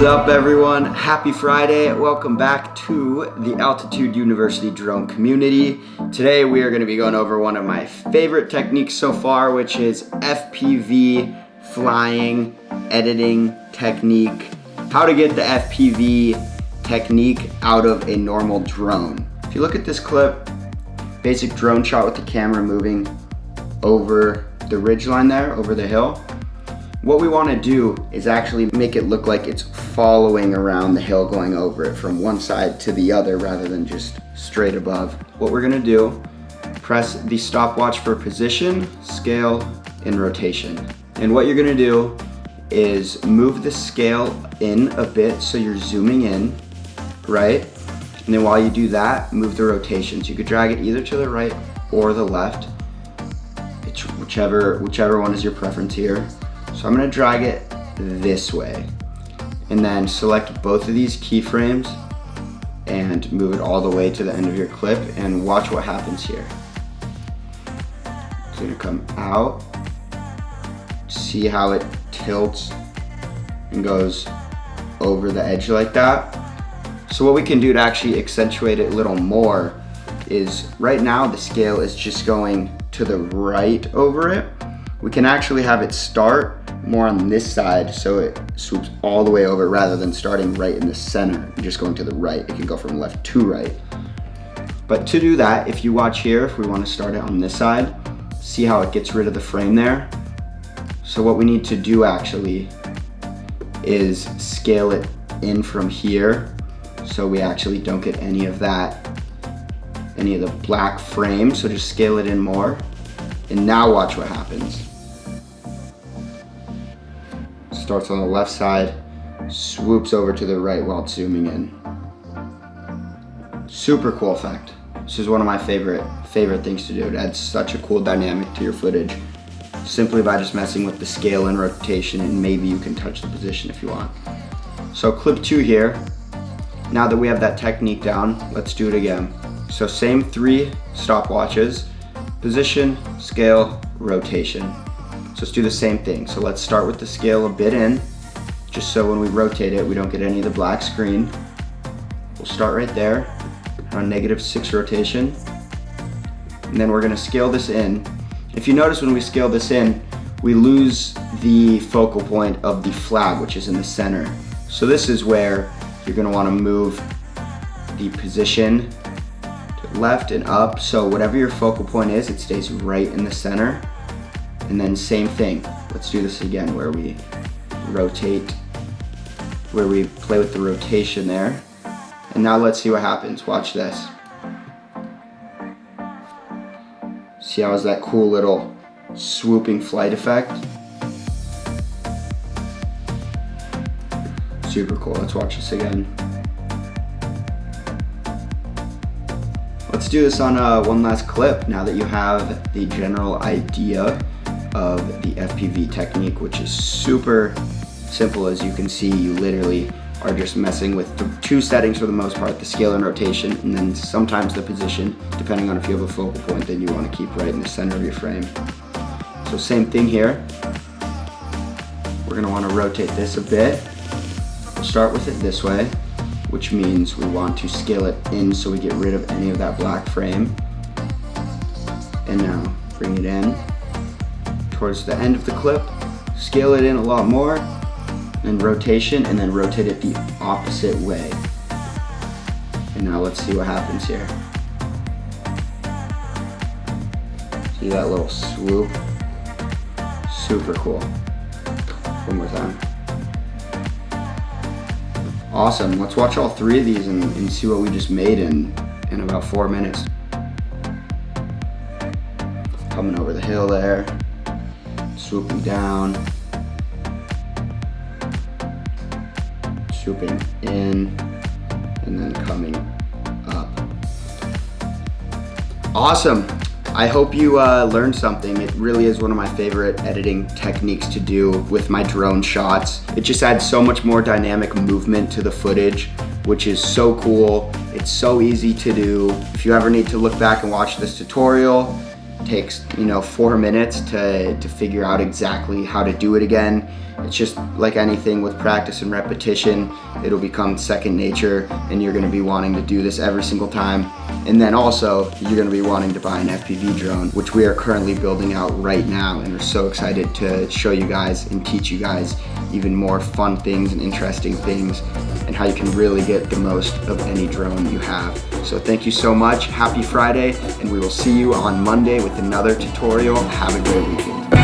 up, everyone? Happy Friday. Welcome back to the Altitude University drone community. Today we are going to be going over one of my favorite techniques so far, which is FPV flying editing technique. How to get the FPV technique out of a normal drone. If you look at this clip, basic drone shot with the camera moving over the ridgeline there, over the hill. What we want to do is actually make it look like it's following around the hill, going over it from one side to the other rather than just straight above. What we're going to do, press the stopwatch for position, scale, and rotation. And what you're going to do is move the scale in a bit so you're zooming in, right? And then while you do that, move the rotations. You could drag it either to the right or the left. It's whichever one is your preference here. So I'm gonna drag it this way and then select both of these keyframes and move it all the way to the end of your clip and watch what happens here. It's gonna come out, see how it tilts and goes over the edge like that. So what we can do to actually accentuate it a little more is right now the scale is just going to the right over it. We can actually have it start more on this side so it swoops all the way over rather than starting right in the center and just going to the right. It can go from left to right. But to do that, if you watch here, if we want to start it on this side, see how it gets rid of the frame there? So what we need to do actually is scale it in from here so we actually don't get any of that, any of the black frame. So just scale it in more. And now watch what happens. Starts on the left side, swoops over to the right while zooming in. Super cool effect. This is one of my favorite things to do. It adds such a cool dynamic to your footage simply by just messing with the scale and rotation, and maybe you can touch the position if you want. So clip 2 here. Now that we have that technique down, let's do it again. So same 3 stopwatches, position, scale, rotation. So let's do the same thing. So let's start with the scale a bit in, just so when we rotate it, we don't get any of the black screen. We'll start right there on -6 rotation. And then we're gonna scale this in. If you notice when we scale this in, we lose the focal point of the flag, which is in the center. So this is where you're gonna wanna move the position to left and up. So whatever your focal point is, it stays right in the center. And then same thing, let's do this again where we rotate, where we play with the rotation there. And now let's see what happens, watch this. See how is that cool little swooping flight effect? Super cool, let's watch this again. Let's do this on one last clip now that you have the general idea of the FPV technique, which is super simple. As you can see, you literally are just messing with the 2 settings for the most part, the scale and rotation, and then sometimes the position, depending on if you have a focal point that you want to keep right in the center of your frame. So same thing here. We're going to want to rotate this a bit. We'll start with it this way, which means we want to scale it in so we get rid of any of that black frame. And now bring it in towards the end of the clip, scale it in a lot more, and rotation, and then rotate it the opposite way. And now let's see what happens here. See that little swoop? Super cool. One more time. Awesome, let's watch all 3 of these and see what we just made in about 4 minutes. Coming over the hill there, swooping down, swooping in, and then coming up. Awesome. I hope you learned something. It really is one of my favorite editing techniques to do with my drone shots. It just adds so much more dynamic movement to the footage, which is so cool. It's so easy to do. If you ever need to look back and watch this tutorial, takes, 4 minutes to figure out exactly how to do it again. It's just like anything with practice and repetition, it'll become second nature, and you're gonna be wanting to do this every single time. And then also, you're gonna be wanting to buy an FPV drone, which we are currently building out right now, and we're so excited to show you guys and teach you guys even more fun things and interesting things, and how you can really get the most of any drone you have. So thank you so much, happy Friday, and we will see you on Monday with another tutorial. Have a great weekend.